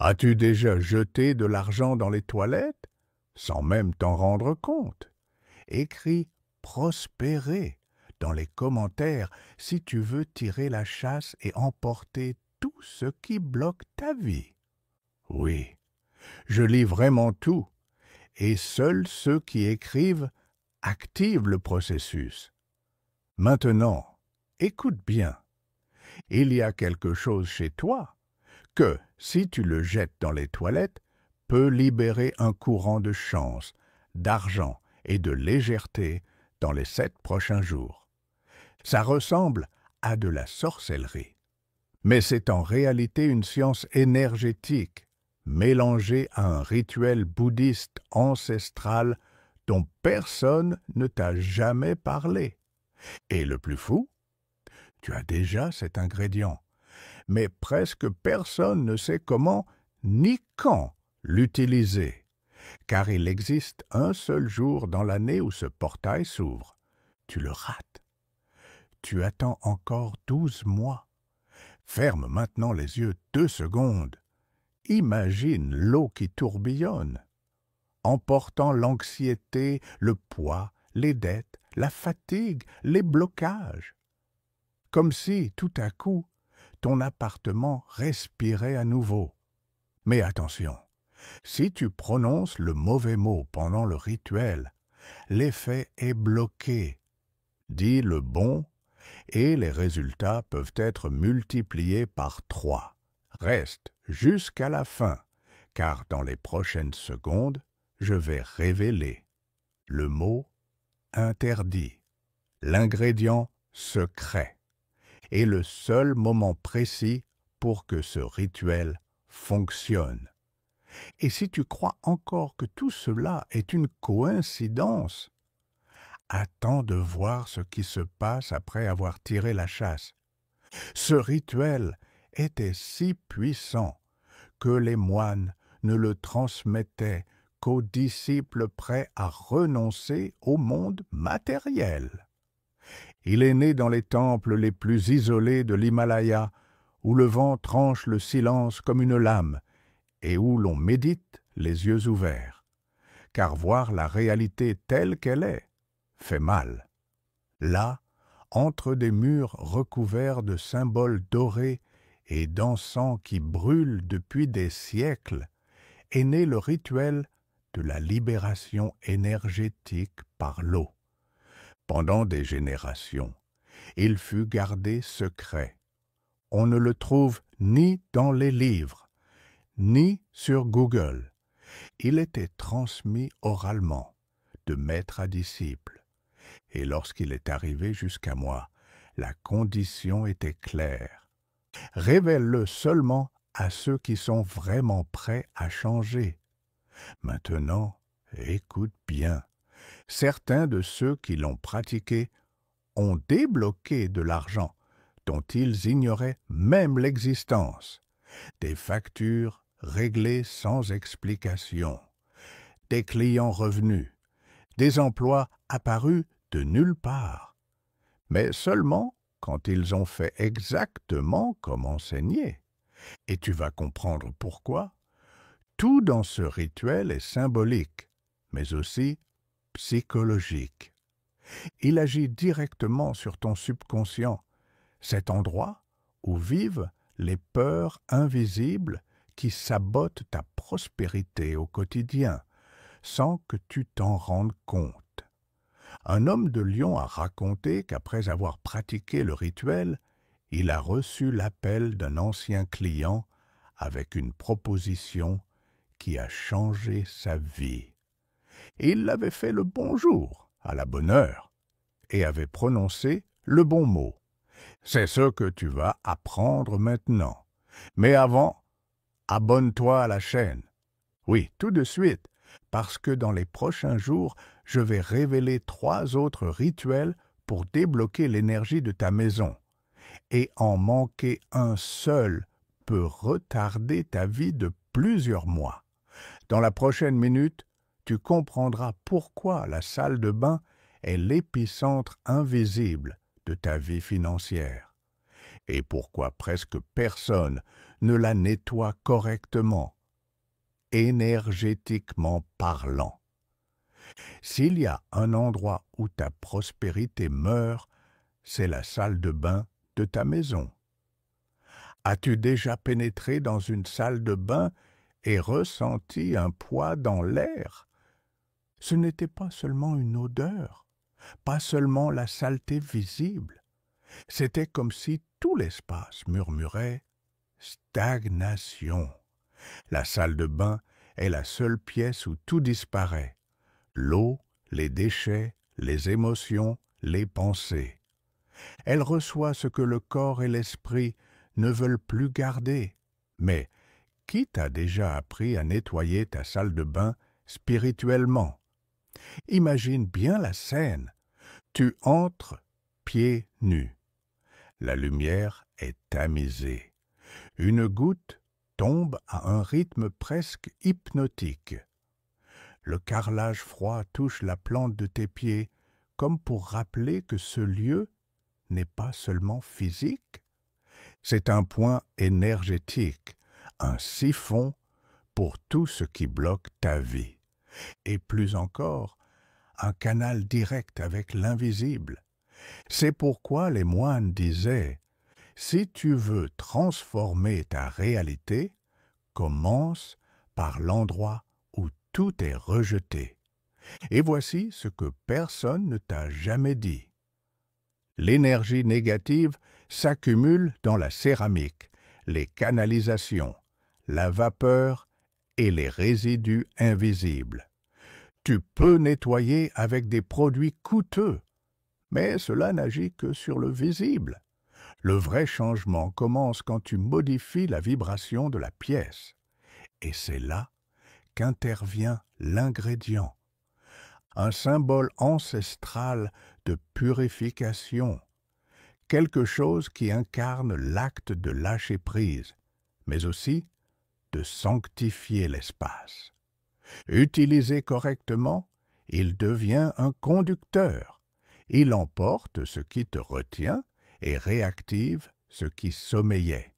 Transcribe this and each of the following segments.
As-tu déjà jeté de l'argent dans les toilettes sans même t'en rendre compte? Écris prospérer dans les commentaires si tu veux tirer la chasse et emporter tout ce qui bloque ta vie. Oui, je lis vraiment tout, et seuls ceux qui écrivent activent le processus. Maintenant, écoute bien, il y a quelque chose chez toi que, si tu le jettes dans les toilettes, peut libérer un courant de chance, d'argent et de légèreté dans les 7 prochains jours. Ça ressemble à de la sorcellerie, mais c'est en réalité une science énergétique mélangée à un rituel bouddhiste ancestral dont personne ne t'a jamais parlé. Et le plus fou, tu as déjà cet ingrédient, mais presque personne ne sait comment ni quand l'utiliser, car il existe un seul jour dans l'année où ce portail s'ouvre. Tu le rates. Tu attends encore 12 mois. Ferme maintenant les yeux 2 secondes. Imagine l'eau qui tourbillonne, emportant l'anxiété, le poids, les dettes, la fatigue, les blocages. Comme si, tout à coup, ton appartement respirait à nouveau. Mais attention, si tu prononces le mauvais mot pendant le rituel, l'effet est bloqué. Dis le bon et les résultats peuvent être multipliés par 3. Reste jusqu'à la fin, car dans les prochaines secondes, je vais révéler le mot interdit, l'ingrédient secret, et le seul moment précis pour que ce rituel fonctionne. Et si tu crois encore que tout cela est une coïncidence, attends de voir ce qui se passe après avoir tiré la chasse. Ce rituel était si puissant que les moines ne le transmettaient qu'aux disciples prêts à renoncer au monde matériel. Il est né dans les temples les plus isolés de l'Himalaya, où le vent tranche le silence comme une lame, et où l'on médite les yeux ouverts. Car voir la réalité telle qu'elle est fait mal. Là, entre des murs recouverts de symboles dorés et d'encens qui brûlent depuis des siècles, est né le rituel de la libération énergétique par l'eau. Pendant des générations, il fut gardé secret. On ne le trouve ni dans les livres, ni sur Google. Il était transmis oralement, de maître à disciple. Et lorsqu'il est arrivé jusqu'à moi, la condition était claire. Révèle-le seulement à ceux qui sont vraiment prêts à changer. Maintenant, écoute bien. Certains de ceux qui l'ont pratiqué ont débloqué de l'argent dont ils ignoraient même l'existence, des factures réglées sans explication, des clients revenus, des emplois apparus de nulle part, mais seulement quand ils ont fait exactement comme enseigné. Et tu vas comprendre pourquoi. Tout dans ce rituel est symbolique, mais aussi psychologique. Il agit directement sur ton subconscient, cet endroit où vivent les peurs invisibles qui sabotent ta prospérité au quotidien, sans que tu t'en rendes compte. Un homme de Lyon a raconté qu'après avoir pratiqué le rituel, il a reçu l'appel d'un ancien client avec une proposition qui a changé sa vie. Il avait fait le bonjour à la bonne heure et avait prononcé le bon mot. C'est ce que tu vas apprendre maintenant. Mais avant, abonne-toi à la chaîne. Oui, tout de suite, parce que dans les prochains jours, je vais révéler 3 autres rituels pour débloquer l'énergie de ta maison. Et en manquer un seul peut retarder ta vie de plusieurs mois. Dans la prochaine minute, tu comprendras pourquoi la salle de bain est l'épicentre invisible de ta vie financière et pourquoi presque personne ne la nettoie correctement, énergétiquement parlant. S'il y a un endroit où ta prospérité meurt, c'est la salle de bain de ta maison. As-tu déjà pénétré dans une salle de bain et ressenti un poids dans l'air? Ce n'était pas seulement une odeur, pas seulement la saleté visible. C'était comme si tout l'espace murmurait « stagnation ». La salle de bain est la seule pièce où tout disparaît. L'eau, les déchets, les émotions, les pensées. Elle reçoit ce que le corps et l'esprit ne veulent plus garder. Mais qui t'a déjà appris à nettoyer ta salle de bain spirituellement? Imagine bien la scène. Tu entres pieds nus. La lumière est tamisée. Une goutte tombe à un rythme presque hypnotique. Le carrelage froid touche la plante de tes pieds comme pour rappeler que ce lieu n'est pas seulement physique, c'est un point énergétique, un siphon pour tout ce qui bloque ta vie, et plus encore, un canal direct avec l'invisible. C'est pourquoi les moines disaient « Si tu veux transformer ta réalité, commence par l'endroit où tout est rejeté. » Et voici ce que personne ne t'a jamais dit. L'énergie négative s'accumule dans la céramique, les canalisations, la vapeur et les résidus invisibles. Tu peux nettoyer avec des produits coûteux, mais cela n'agit que sur le visible. Le vrai changement commence quand tu modifies la vibration de la pièce. Et c'est là qu'intervient l'ingrédient, un symbole ancestral de purification, quelque chose qui incarne l'acte de lâcher prise, mais aussi de sanctifier l'espace. Utilisé correctement, il devient un conducteur. Il emporte ce qui te retient et réactive ce qui sommeillait.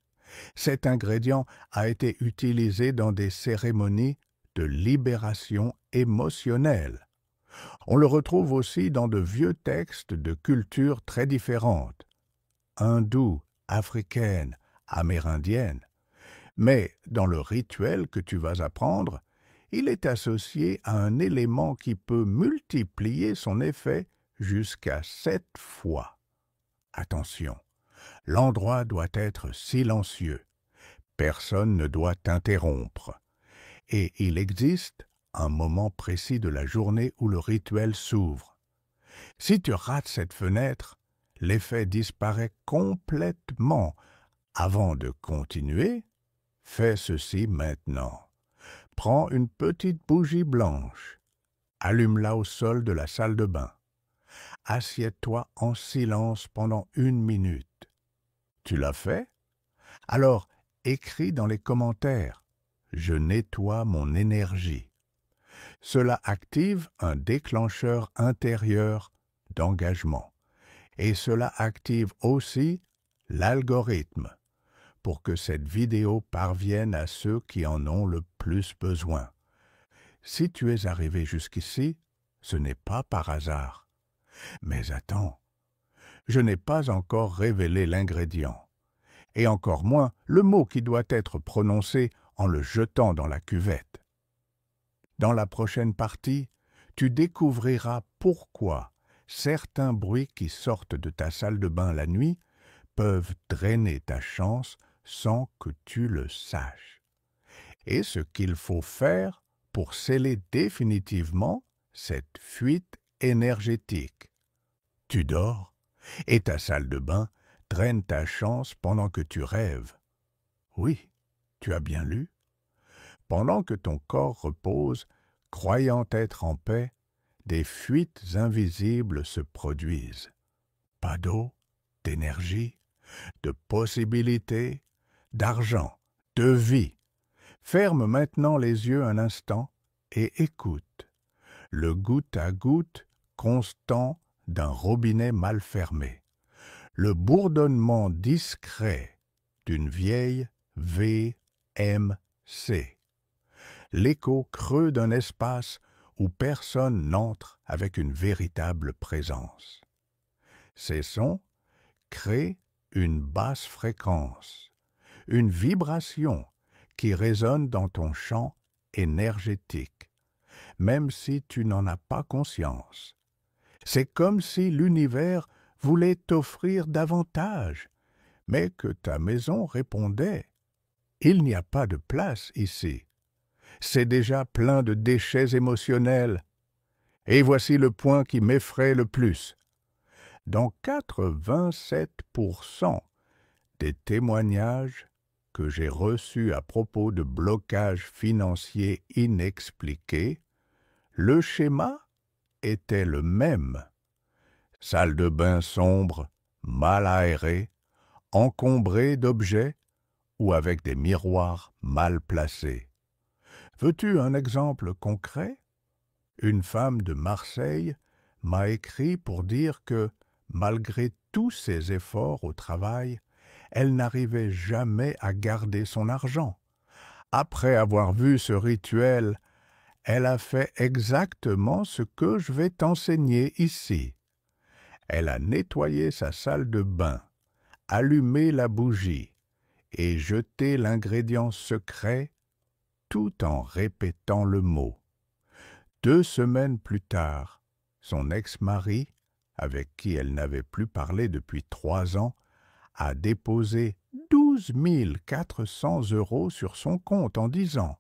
Cet ingrédient a été utilisé dans des cérémonies de libération émotionnelle. On le retrouve aussi dans de vieux textes de cultures très différentes, hindoues, africaines, amérindiennes. Mais dans le rituel que tu vas apprendre, il est associé à un élément qui peut multiplier son effet jusqu'à 7 fois. Attention, l'endroit doit être silencieux. Personne ne doit t'interrompre. Et il existe un moment précis de la journée où le rituel s'ouvre. Si tu rates cette fenêtre, l'effet disparaît complètement. Avant de continuer, fais ceci maintenant. Prends une petite bougie blanche. Allume-la au sol de la salle de bain. Assieds-toi en silence pendant 1 minute. Tu l'as fait? Alors, écris dans les commentaires « Je nettoie mon énergie ». Cela active un déclencheur intérieur d'engagement. Et cela active aussi l'algorithme pour que cette vidéo parvienne à ceux qui en ont le plus besoin. Si tu es arrivé jusqu'ici, ce n'est pas par hasard. Mais attends, je n'ai pas encore révélé l'ingrédient, et encore moins le mot qui doit être prononcé en le jetant dans la cuvette. Dans la prochaine partie, tu découvriras pourquoi certains bruits qui sortent de ta salle de bain la nuit peuvent drainer ta chance sans que tu le saches, et ce qu'il faut faire pour sceller définitivement cette fuite énergétique. Tu dors, et ta salle de bain draine ta chance pendant que tu rêves. Oui, tu as bien lu. Pendant que ton corps repose, croyant être en paix, des fuites invisibles se produisent. Pas d'eau, d'énergie, de possibilités, d'argent, de vie. Ferme maintenant les yeux un instant et écoute. Le goutte à goutte constant d'un robinet mal fermé. Le bourdonnement discret d'une vieille l'écho creux d'un espace où personne n'entre avec une véritable présence. Ces sons créent une basse fréquence, une vibration qui résonne dans ton champ énergétique, même si tu n'en as pas conscience. C'est comme si l'univers voulait t'offrir davantage, mais que ta maison répondait « Il n'y a pas de place ici. C'est déjà plein de déchets émotionnels. » Et voici le point qui m'effraie le plus. Dans 87% des témoignages que j'ai reçus à propos de blocages financiers inexpliqués, le schéma était le même. Salle de bain sombre, mal aérée, encombrée d'objets ou avec des miroirs mal placés. Veux-tu un exemple concret? Une femme de Marseille m'a écrit pour dire que, malgré tous ses efforts au travail, elle n'arrivait jamais à garder son argent. Après avoir vu ce rituel, elle a fait exactement ce que je vais t'enseigner ici. Elle a nettoyé sa salle de bain, allumé la bougie et jeté l'ingrédient secret tout en répétant le mot. 2 semaines plus tard, son ex-mari, avec qui elle n'avait plus parlé depuis 3 ans, a déposé 12 400 € sur son compte en disant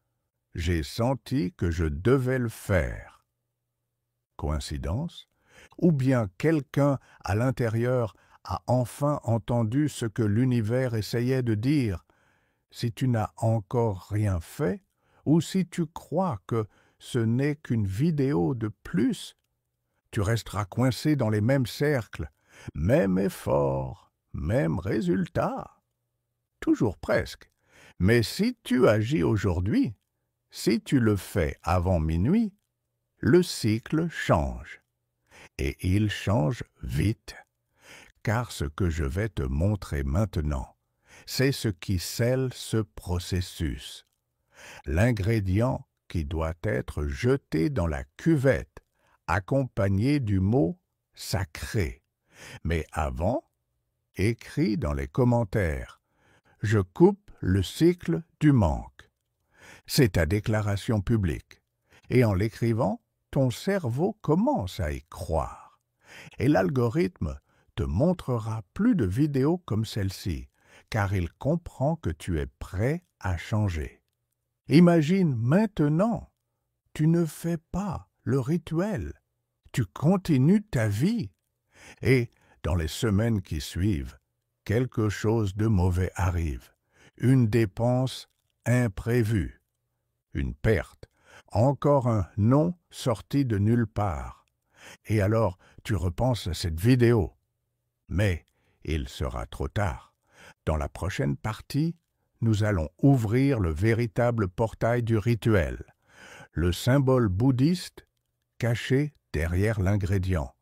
« J'ai senti que je devais le faire ». Coïncidence? Ou bien quelqu'un à l'intérieur a enfin entendu ce que l'univers essayait de dire? Si tu n'as encore rien fait, ou si tu crois que ce n'est qu'une vidéo de plus, tu resteras coincé dans les mêmes cercles, même effort, même résultat. Toujours presque. Mais si tu agis aujourd'hui, si tu le fais avant minuit, le cycle change. Et il change vite. Car ce que je vais te montrer maintenant, c'est ce qui scelle ce processus. L'ingrédient qui doit être jeté dans la cuvette, accompagné du mot « sacré ». Mais avant, écris dans les commentaires « Je coupe le cycle du manque ». C'est ta déclaration publique. Et en l'écrivant, ton cerveau commence à y croire. Et l'algorithme te montrera plus de vidéos comme celle-ci, car il comprend que tu es prêt à changer. Imagine maintenant, tu ne fais pas le rituel, tu continues ta vie. Et dans les semaines qui suivent, quelque chose de mauvais arrive, une dépense imprévue, une perte, encore un nom sorti de nulle part. Et alors, tu repenses à cette vidéo. Mais il sera trop tard. Dans la prochaine partie, nous allons ouvrir le véritable portail du rituel, le symbole bouddhiste caché derrière l'ingrédient,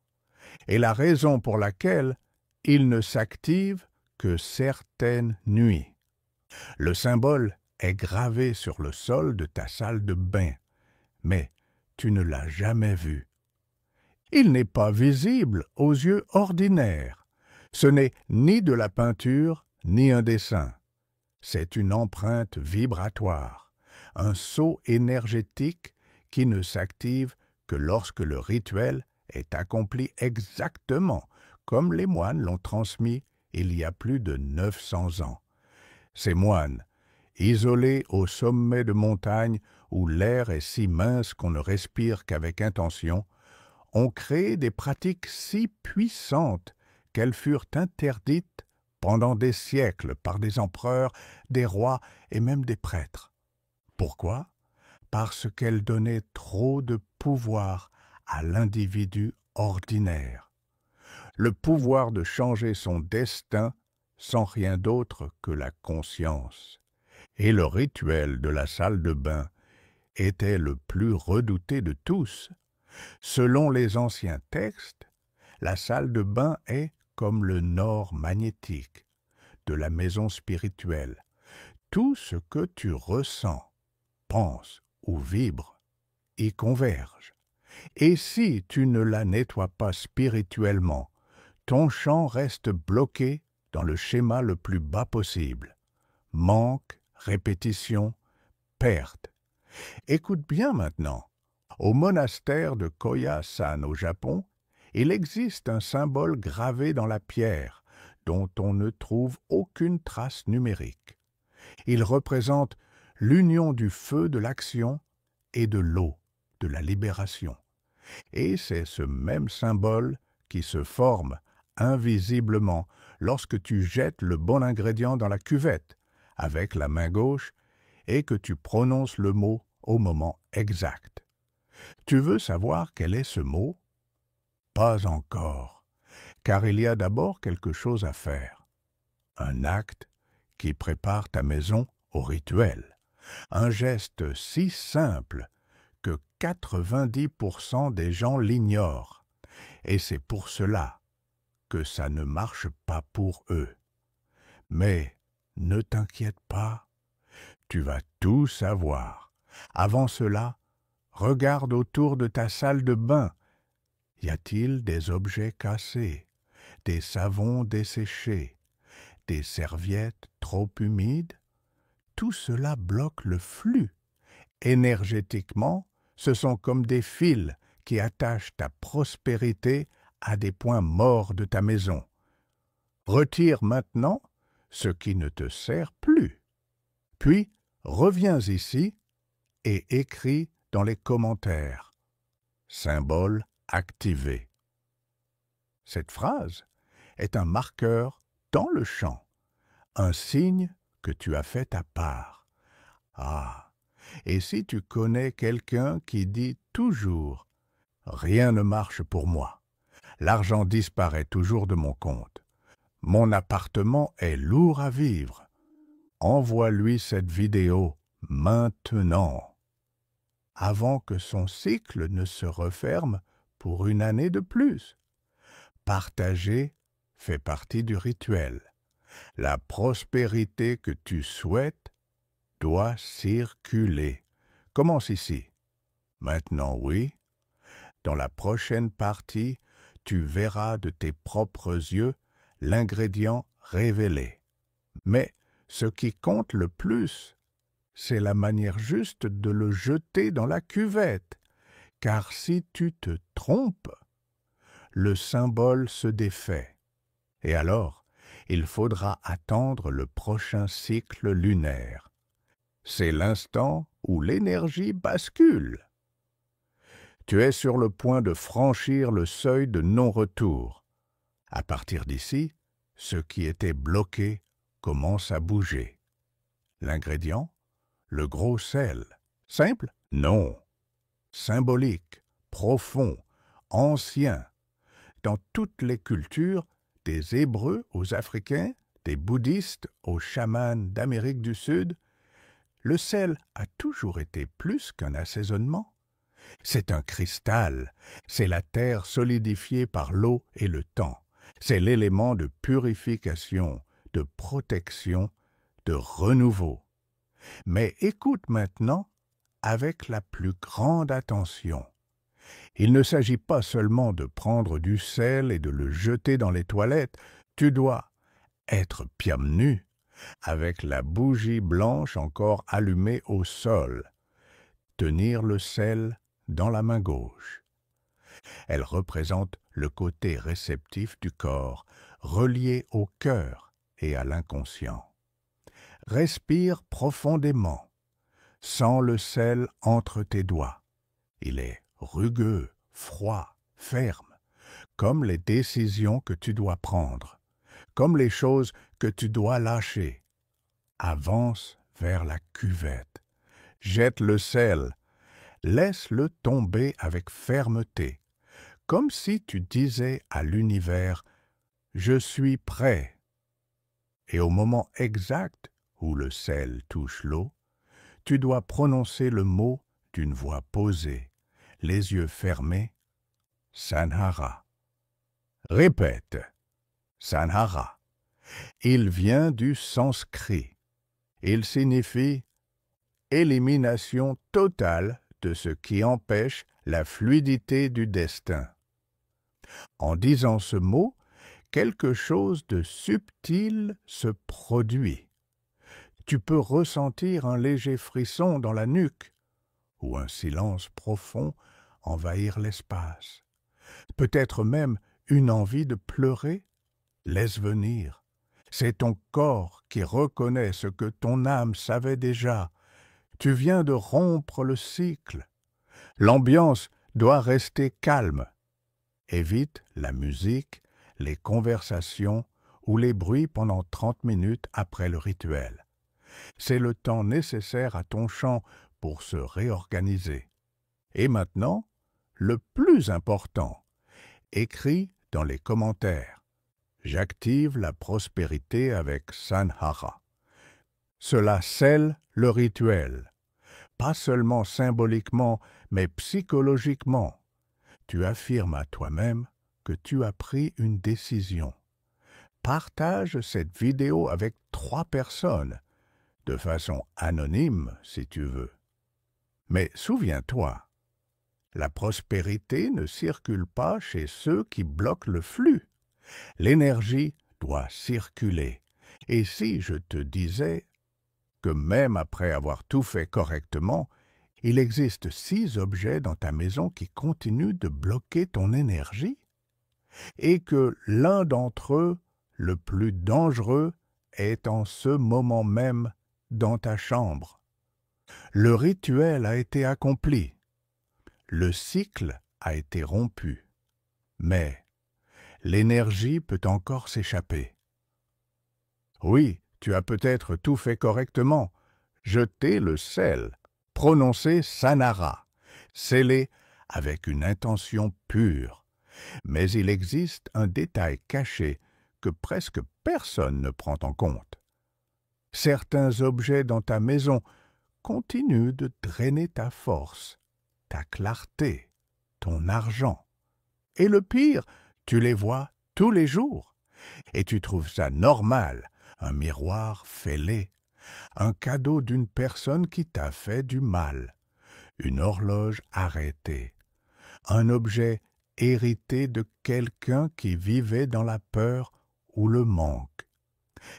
et la raison pour laquelle il ne s'active que certaines nuits. Le symbole est gravé sur le sol de ta salle de bain, mais tu ne l'as jamais vu. Il n'est pas visible aux yeux ordinaires. Ce n'est ni de la peinture, ni un dessin. C'est une empreinte vibratoire, un sceau énergétique qui ne s'active que lorsque le rituel est accompli exactement comme les moines l'ont transmis il y a plus de 900 ans. Ces moines, isolés au sommet de montagnes où l'air est si mince qu'on ne respire qu'avec intention, ont créé des pratiques si puissantes qu'elles furent interdites pendant des siècles par des empereurs, des rois et même des prêtres. Pourquoi? Parce qu'elles donnaient trop de pouvoir à l'individu ordinaire. Le pouvoir de changer son destin sans rien d'autre que la conscience. Et le rituel de la salle de bain était le plus redouté de tous. Selon les anciens textes, la salle de bain est comme le nord magnétique de la maison spirituelle. tout ce que tu ressens, penses ou vibres y converge. Et si tu ne la nettoies pas spirituellement, ton champ reste bloqué dans le schéma le plus bas possible. Manque, répétition, perte. Écoute bien maintenant. Au monastère de Koyasan au Japon, il existe un symbole gravé dans la pierre dont on ne trouve aucune trace numérique. Il représente l'union du feu de l'action et de l'eau, de la libération. Et c'est ce même symbole qui se forme invisiblement lorsque tu jettes le bon ingrédient dans la cuvette avec la main gauche et que tu prononces le mot au moment exact. Tu veux savoir quel est ce mot? Pas encore, car il y a d'abord quelque chose à faire. Un acte qui prépare ta maison au rituel. Un geste si simple que 90% des gens l'ignorent. Et c'est pour cela que ça ne marche pas pour eux. Mais ne t'inquiète pas, tu vas tout savoir. Avant cela, regarde autour de ta salle de bain. Y a-t-il des objets cassés, des savons desséchés, des serviettes trop humides? Tout cela bloque le flux. Énergétiquement, ce sont comme des fils qui attachent ta prospérité à des points morts de ta maison. Retire maintenant ce qui ne te sert plus. Puis, reviens ici et écris dans les commentaires. Symbole activé. Cette phrase est un marqueur dans le champ, un signe que tu as fait ta part. Ah, et si tu connais quelqu'un qui dit toujours « Rien ne marche pour moi, l'argent disparaît toujours de mon compte, mon appartement est lourd à vivre », envoie-lui cette vidéo maintenant, avant que son cycle ne se referme pour une année de plus. Partager fait partie du rituel. La prospérité que tu souhaites doit circuler. Commence ici. Maintenant, oui. Dans la prochaine partie, tu verras de tes propres yeux l'ingrédient révélé. Mais ce qui compte le plus, c'est la manière juste de le jeter dans la cuvette. Car si tu te trompes, le symbole se défait. Et alors, il faudra attendre le prochain cycle lunaire. C'est l'instant où l'énergie bascule. Tu es sur le point de franchir le seuil de non-retour. À partir d'ici, ce qui était bloqué commence à bouger. L'ingrédient? Le gros sel. Simple? Non. Symbolique, profond, ancien. Dans toutes les cultures, des Hébreux aux Africains, des bouddhistes aux chamans d'Amérique du Sud, le sel a toujours été plus qu'un assaisonnement. C'est un cristal, c'est la terre solidifiée par l'eau et le temps. C'est l'élément de purification, de protection, de renouveau. Mais écoute maintenant avec la plus grande attention. Il ne s'agit pas seulement de prendre du sel et de le jeter dans les toilettes. Tu dois être pieds nus, avec la bougie blanche encore allumée au sol. Tenir le sel dans la main gauche. Elle représente le côté réceptif du corps, relié au cœur et à l'inconscient. Respire profondément. Sens le sel entre tes doigts. Il est rugueux, froid, ferme, comme les décisions que tu dois prendre, comme les choses que tu dois lâcher. Avance vers la cuvette. Jette le sel. Laisse-le tomber avec fermeté, comme si tu disais à l'univers « Je suis prêt ». Et au moment exact où le sel touche l'eau, tu dois prononcer le mot d'une voix posée, les yeux fermés, Sanhara. Répète, Sanhara. Il vient du sanskrit. Il signifie élimination totale de ce qui empêche la fluidité du destin. En disant ce mot, quelque chose de subtil se produit. Tu peux ressentir un léger frisson dans la nuque ou un silence profond envahir l'espace. Peut-être même une envie de pleurer. Laisse venir. C'est ton corps qui reconnaît ce que ton âme savait déjà. Tu viens de rompre le cycle. L'ambiance doit rester calme. Évite la musique, les conversations ou les bruits pendant 30 minutes après le rituel. C'est le temps nécessaire à ton chant pour se réorganiser. Et maintenant, le plus important, écris dans les commentaires. J'active la prospérité avec Sanhara. Cela scelle le rituel, pas seulement symboliquement, mais psychologiquement. Tu affirmes à toi-même que tu as pris une décision. Partage cette vidéo avec 3 personnes, de façon anonyme si tu veux. Mais souviens-toi, la prospérité ne circule pas chez ceux qui bloquent le flux. L'énergie doit circuler. Et si je te disais que même après avoir tout fait correctement, il existe 6 objets dans ta maison qui continuent de bloquer ton énergie, et que l'un d'entre eux, le plus dangereux, est en ce moment même dans ta chambre. Le rituel a été accompli. Le cycle a été rompu. Mais l'énergie peut encore s'échapper. Oui, tu as peut-être tout fait correctement. Jeté le sel, prononcé Sanhara, scellé avec une intention pure. Mais il existe un détail caché que presque personne ne prend en compte. Certains objets dans ta maison continuent de drainer ta force, ta clarté, ton argent. Et le pire, tu les vois tous les jours. Et tu trouves ça normal, un miroir fêlé, un cadeau d'une personne qui t'a fait du mal, une horloge arrêtée, un objet hérité de quelqu'un qui vivait dans la peur ou le manque.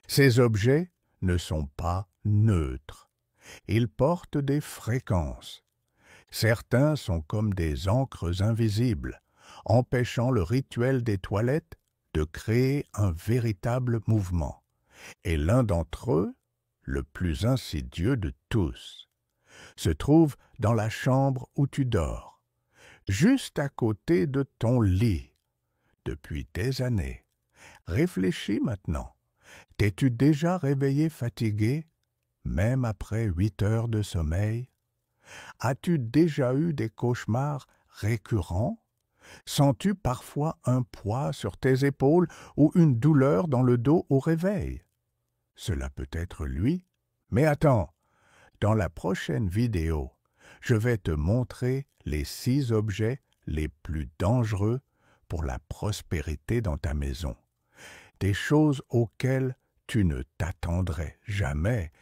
Ces objets ne sont pas neutres. Ils portent des fréquences. Certains sont comme des encres invisibles, empêchant le rituel des toilettes de créer un véritable mouvement. Et l'un d'entre eux, le plus insidieux de tous, se trouve dans la chambre où tu dors, juste à côté de ton lit, depuis des années. Réfléchis maintenant. T'es-tu déjà réveillé fatigué, même après 8 heures de sommeil? As-tu déjà eu des cauchemars récurrents? Sens-tu parfois un poids sur tes épaules ou une douleur dans le dos au réveil? Cela peut être lui, mais attends, dans la prochaine vidéo, je vais te montrer les 6 objets les plus dangereux pour la prospérité dans ta maison. Des choses auxquelles tu ne t'attendrais jamais,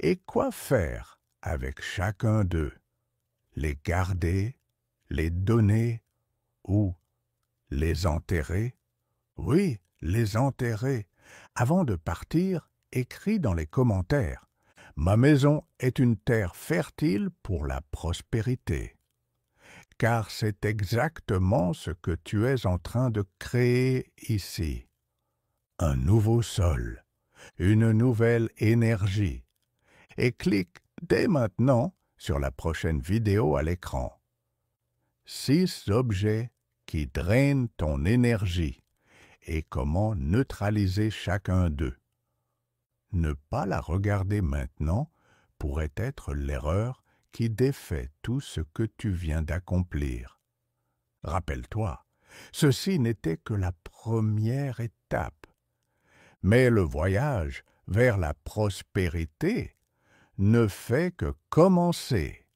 et quoi faire avec chacun d'eux? Les garder, les donner ou les enterrer? Oui, les enterrer. Avant de partir, écris dans les commentaires. Ma maison est une terre fertile pour la prospérité. Car c'est exactement ce que tu es en train de créer ici. Un nouveau sol, une nouvelle énergie. Et clique dès maintenant sur la prochaine vidéo à l'écran. 6 objets qui drainent ton énergie et comment neutraliser chacun d'eux. Ne pas la regarder maintenant pourrait être l'erreur qui défait tout ce que tu viens d'accomplir. Rappelle-toi, ceci n'était que la première étape. Mais le voyage vers la prospérité ne fait que commencer.